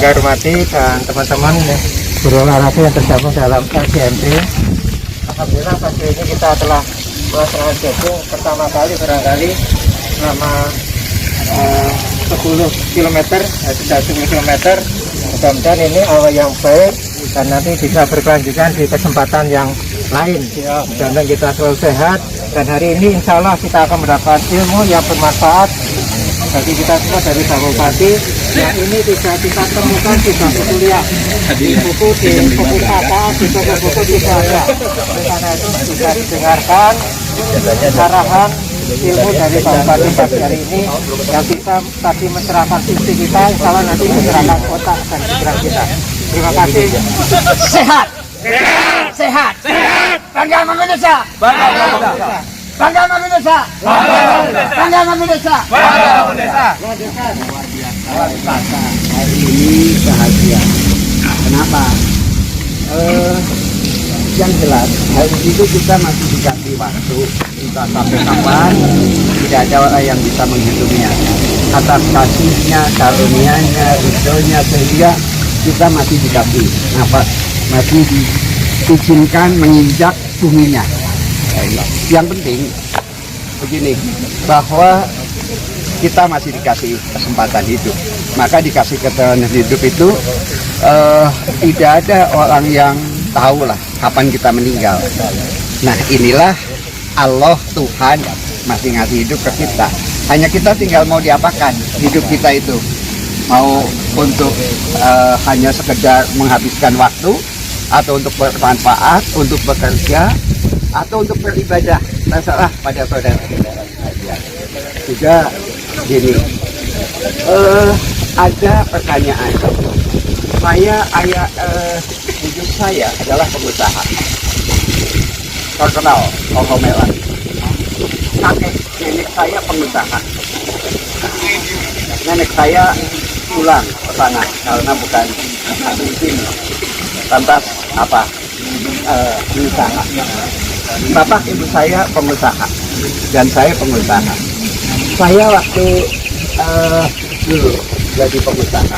saya hormati dan teman-teman berolahraga yang tergabung dalam LGMP. Alhamdulillah pagi ini kita telah melaksanakan jogging pertama kali barangkali selama 10 km, sudah 10 km. Mudah-mudahan ini awal yang baik dan nanti bisa berkelanjutan di kesempatan yang lain. Dan kita selalu sehat, dan hari ini insya Allah kita akan mendapat ilmu yang bermanfaat bagi kita semua dari Bupati. Yang ini tidak kita temukan di buku kuliah, di buku kata, di buku tidak ada. Karena itu bisa didengarkan arahan ilmu dari Bupati pagi hari ini yang kita tadi mencerahkan visi kita, insya Allah nanti mencerahkan otak dan pikiran kita. Terima kasih. Sehat, sehat, sehat. Bangga Indonesia, bangga Indonesia. Bangga Indonesia, bangga Indonesia, bangga Indonesia. Luar biasa. Hari ini bahagia. Kenapa? Yang jelas hari itu kita masih dikasih waktu, kita sampai kapan tidak ada orang yang bisa menghitungnya. Atas kasihnya, karunia-Nya, ridhonya, sehingga kita masih dikasih nafas, masih diizinkan menginjak buminya. Yang penting begini, bahwa kita masih dikasih kesempatan hidup. Maka dikasih kesempatan hidup itu tidak ada orang yang tahu lah kapan kita meninggal. Nah, inilah Allah Tuhan masih ngasih hidup ke kita. Hanya kita tinggal mau diapakan hidup kita itu. Mau untuk hanya sekedar menghabiskan waktu, atau untuk bermanfaat, untuk bekerja, atau untuk beribadah. Terserah pada saudara-saudara saja. Juga gini, ada pertanyaan. Hidup saya adalah pengusaha terkenal, konglomerat. Kakek nenek saya pengusaha. Nenek saya pulang ke sana karena bukan miskin. Lantas apa? Pengusaha. Bapak ibu saya pengusaha dan saya pengusaha. Saya waktu dulu jadi pengusaha,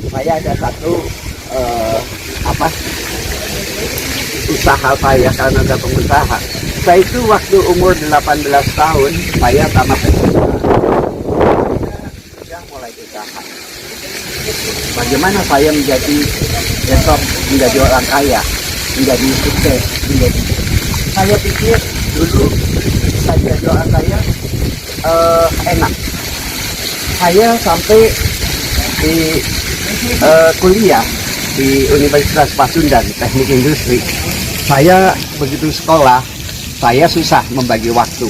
saya ada satu usaha saya karena ada pengusaha. Saya itu waktu umur 18 tahun saya tamat SMA, sudah mulai usaha. Bagaimana saya besok menjadi orang kaya, menjadi sukses, saya pikir dulu saya doa saya enak. Saya sampai di kuliah di Universitas Pasundan Teknik Industri. Saya begitu sekolah, saya susah membagi waktu.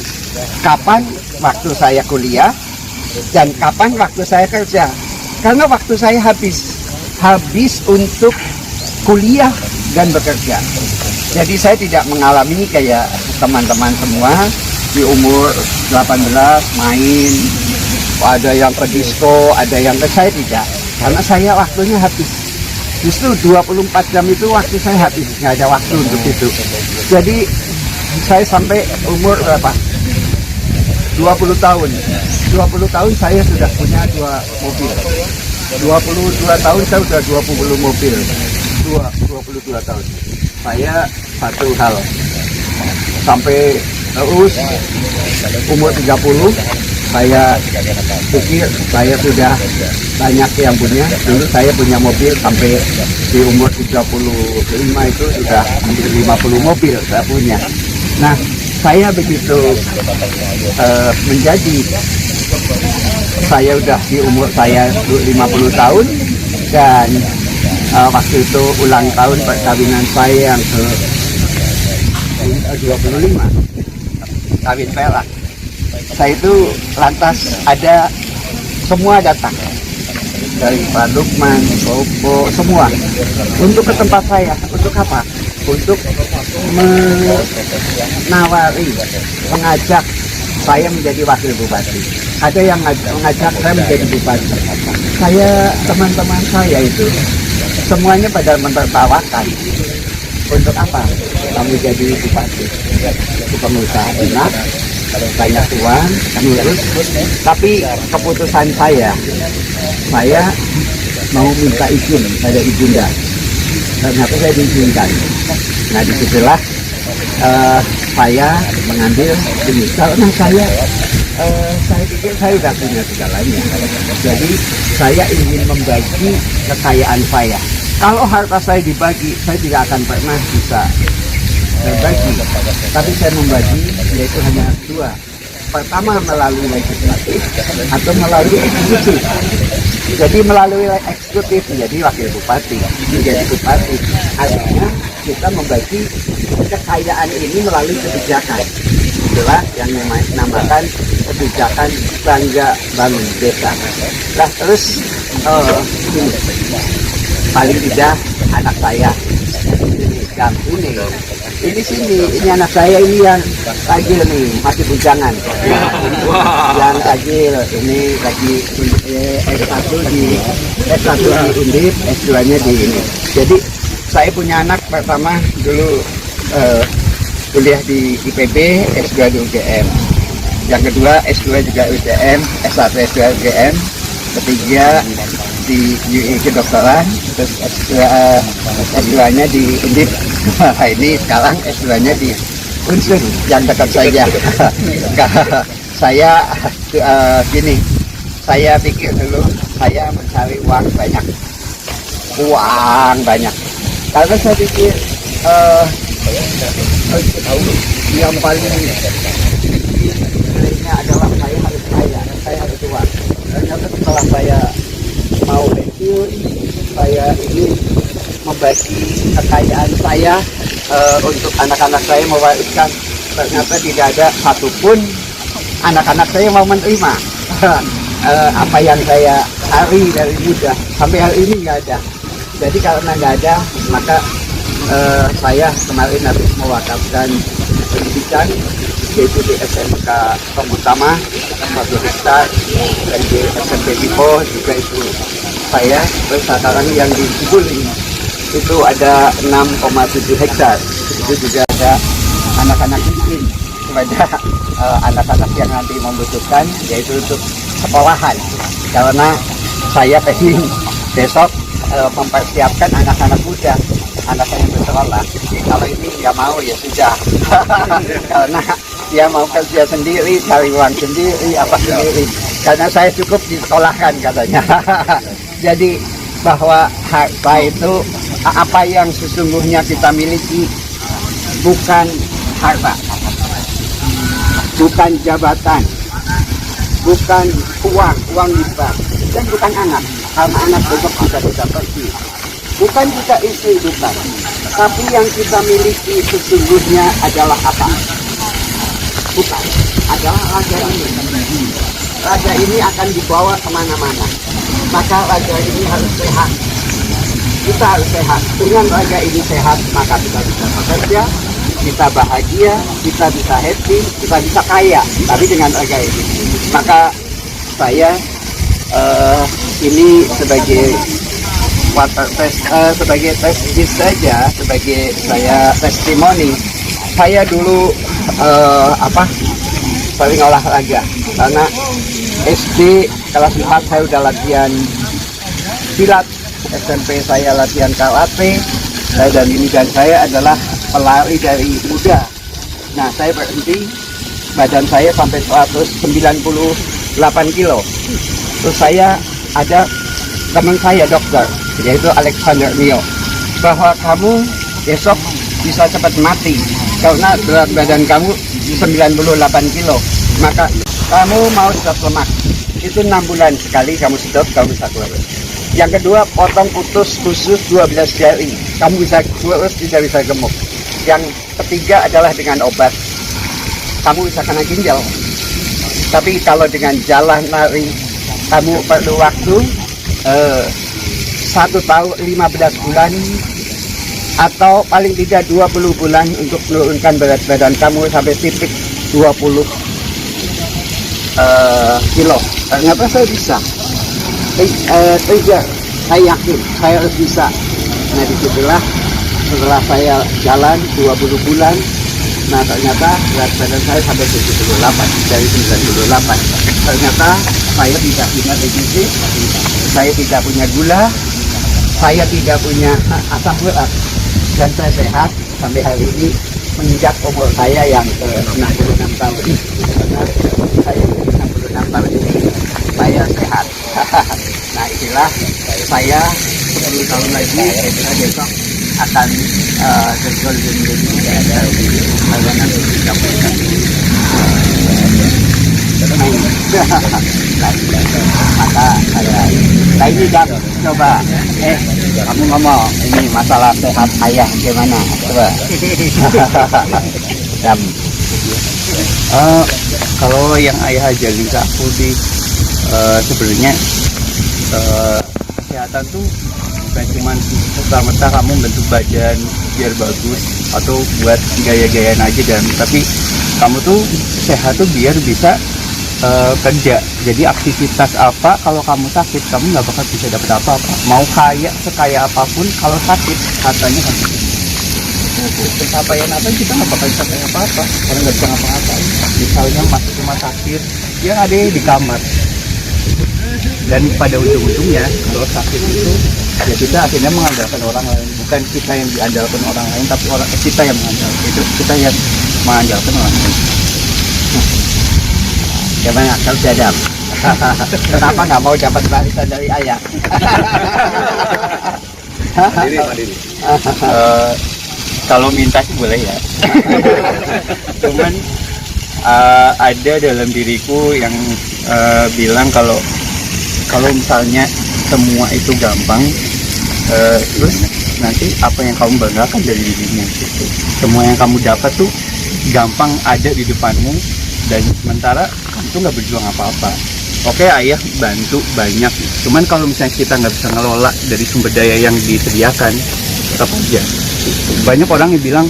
Kapan waktu saya kuliah dan kapan waktu saya kerja? Karena waktu saya habis untuk kuliah dan bekerja. Jadi saya tidak mengalami kayak teman-teman semua di umur 18 main, ada yang ke disco, ada yang ke, saya tidak. Karena saya waktunya habis. Justru 24 jam itu waktu saya habis, nggak ada waktu untuk itu. Jadi saya sampai umur berapa? 20 tahun. 20 tahun saya sudah punya 2 mobil. 22 tahun saya sudah 20 mobil. 22 tahun. Saya satu hal. Sampai terus umur 30 saya pikir saya sudah banyak yang punya. Dulu saya punya mobil sampai di umur 35 itu sudah hampir 50 mobil saya punya. Nah, saya begitu menjadi, saya udah di umur saya 50 tahun dan waktu itu ulang tahun perkawinan saya yang ke 25, kawin perak. Saya itu lantas ada semua datang dari Pak Lukman, Bobo, semua untuk ke tempat saya. Untuk apa? Untuk menawari, mengajak saya menjadi wakil bupati. Ada yang mengajak saya menjadi bupati. Teman-teman saya itu semuanya pada menertawakan. Untuk apa kamu jadi bupati? Itu pengusaha enak, banyak uang, lurus. Tapi keputusan saya mau minta izin pada ibunda. Ternyata saya diizinkan. Nah disitulah saya mengambil ini. Karena saya pikir saya sudah punya segalanya. Jadi saya ingin membagi kekayaan saya. Kalau harta saya dibagi, saya tidak akan pernah bisa berbagi. Tapi saya membagi yaitu hanya dua. Pertama melalui legislatif atau melalui eksekutif. Jadi melalui eksekutif menjadi wakil bupati, menjadi bupati. Artinya kita membagi kekayaan ini melalui kebijakan. Itulah yang dinamakan kebijakan Bangga Bangun Desa. Nah terus ini paling tidak anak saya ini sini, ini anak saya ini yang tajil nih, masih bujangan. Yang tajil ini lagi S1 di Undip, S2-nya di ini. Jadi saya punya anak pertama dulu kuliah di IPB, S2 di UGM. Yang kedua S2 juga UGM, S1 S2 UGM. Ketiga di UI kedokteran, terus S2-nya di Undip. Ini sekarang S2-nya di Unsur yang dekat saja. Saya gini, saya pikir dulu saya mencari uang banyak, karena saya pikir yang paling pentingnya adalah saya harus uang. Ternyata setelah saya mau pensiun, saya ini membagi kekayaan saya untuk anak-anak saya mewariskan. Ternyata tidak ada satupun anak-anak saya mau menerima apa yang saya cari dari muda. Sampai hari ini nggak ada. Jadi karena nggak ada, maka saya kemarin habis mewakafkan pendidikan, yaitu di SMK Utama 1 hektar, dan di SMP Lipo juga itu saya. Terus sekarang yang di Cibuling itu ada 6,7 hektar. Itu juga ada anak-anak miskin kepada anak-anak yang nanti membutuhkan, yaitu untuk sekolahan. Karena saya ingin besok mempersiapkan anak-anak muda, anak yang bersekolah. Kalau ini nggak mau ya sudah. Karena dia mau kerja sendiri, cari uang sendiri, apa sendiri. Karena saya cukup disekolahkan katanya. Jadi bahwa harta itu, apa yang sesungguhnya kita miliki bukan harta, bukan jabatan, bukan uang di bank, dan bukan anak. Karena anak besok bisa pergi. Bukan kita istri, bukan. Tapi yang kita miliki sesungguhnya adalah apa? Bukan. Adalah raja ini. Raja ini akan dibawa kemana-mana. Maka raja ini harus sehat. Kita harus sehat. Dengan raja ini sehat, maka kita bisa bekerja, kita bahagia, kita bisa happy, kita bisa kaya. Tapi dengan raja ini. Maka saya ini sebagai sebagai testis saja, sebagai saya testimoni. Saya dulu paling olahraga, karena SD kelas 4 saya udah latihan silat, SMP saya latihan karate, dan saya adalah pelari dari muda. Nah saya berhenti, badan saya sampai 198 kilo. Terus saya ada teman saya dokter, yaitu Alexander Mio, bahwa kamu besok bisa cepat mati karena berat badan kamu 98 kilo. Maka kamu mau stop lemak, itu 6 bulan sekali kamu stop, kamu bisa kurus. Yang kedua, potong putus khusus 12 jari, kamu bisa kurus, tidak bisa gemuk. Yang ketiga adalah dengan obat, kamu bisa kena ginjal. Tapi kalau dengan jalan lari, kamu perlu waktu 1 tahun 15 bulan atau paling tidak 20 bulan untuk menurunkan berat badan kamu sampai titik 20 kilo. Ternyata saya bisa. Saya yakin saya harus bisa. Nah disitulah setelah saya jalan 20 bulan, Nah ternyata berat badan saya sampai 78 dari 98. Ternyata saya tidak punya defisit, saya tidak punya gula, saya tidak punya asam urat, dan saya sehat sampai hari ini menginjak umur saya yang ke 66 tahun. Karena saya 66 tahun ini saya sehat. Nah inilah saya 10 tahun lagi saya kira besok akan tergolong menjadi saya nanti tidak punya maka saya nah ini Jam coba kamu ngomong ini masalah sehat ayah gimana coba Jam. Kalau yang ayah ajarin ke aku sih sebenarnya kesehatan tuh bukan cuma serta-merta kamu bentuk badan biar bagus atau buat gaya-gayaan aja dan tapi kamu tuh sehat tuh biar bisa kerja. Jadi aktivitas apa kalau kamu sakit kamu nggak bakal bisa dapat apa-apa. Mau kaya sekaya apapun kalau sakit katanya kan pencapaian apa kita nggak bakal bisa kayak apa-apa karena nggak bisa ngapa-ngapain. Misalnya masuk rumah sakit yang ada di kamar. Dan pada ujung-ujungnya kalau sakit itu ya kita akhirnya mengandalkan orang lain, bukan kita yang diandalkan orang lain tapi kita yang mengandalkan itu kita yang mengandalkan orang lain. Gimana kalau Jam? Kenapa nggak mau dapat warisan dari ayah? Mandiri. Kalau minta sih boleh ya. Cuman ada dalam diriku yang bilang kalau misalnya semua itu gampang, terus nanti apa yang kamu banggakan dari dirimu gitu. Semua yang kamu dapat tuh gampang ada di depanmu dan sementara kamu tuh nggak berjuang apa-apa. Oke, ayah bantu banyak, cuman kalau misalnya kita nggak bisa ngelola dari sumber daya yang disediakan, tetap aja. Banyak orang yang bilang,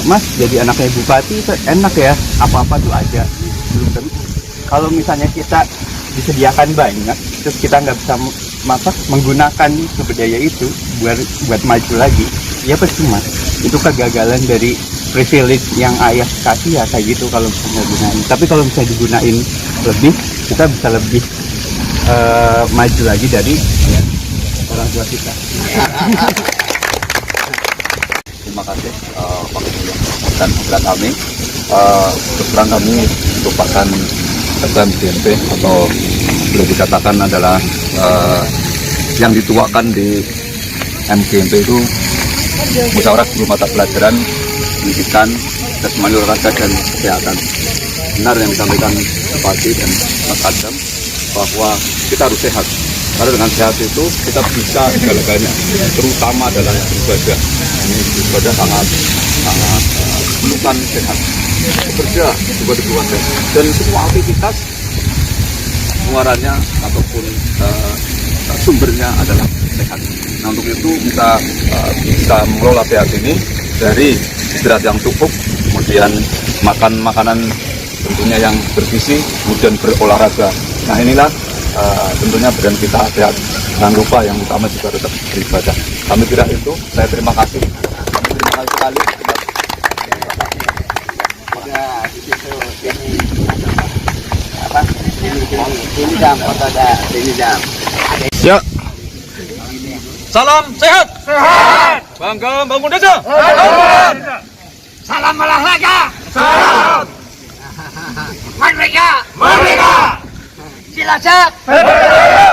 Mas jadi anaknya bupati enak ya, apa-apa tuh ada. Belum tentu. Kalau misalnya kita disediakan banyak, terus kita nggak bisa menggunakan sumber daya itu buat maju lagi, ya percuma. Itu kegagalan dari privilege yang ayah kasih ya kayak gitu kalau misalnya gunain. Tapi kalau misalnya digunain lebih, kita bisa lebih maju lagi dari orang tua kita. Terima kasih Pak Ketua dan program kami. Program kami merupakan SMGMP atau boleh dikatakan adalah yang dituakan di MGMP itu musyawarah guru mata pelajaran pendidikan, jasmani olahraga dan kesehatan. Benar yang disampaikan Bupati dan Mas Adam bahwa kita harus sehat. Karena dengan sehat itu kita bisa segala-galanya, terutama adalah beribadah. Ini beribadah sangat perlukan sehat. Bekerja juga diperlukan dan semua aktivitas pengeluarannya ataupun sumbernya adalah sehat. Nah untuk itu kita bisa mengelola sehat ini dari istirahat yang cukup, kemudian makan makanan tentunya yang bergizi, kemudian berolahraga. Nah inilah tentunya badan kita sehat. Jangan lupa yang utama juga tetap beribadah. Kami kira itu. Saya terima kasih. Kami terima kasih sekali. Ini Jam, foto ada ini Jam. Ya. Salam sehat. Sehat. Bangga bangun desa. Sehat. Salam olahraga. Sehat. Merdeka. Merdeka. Cilacap. Merdeka.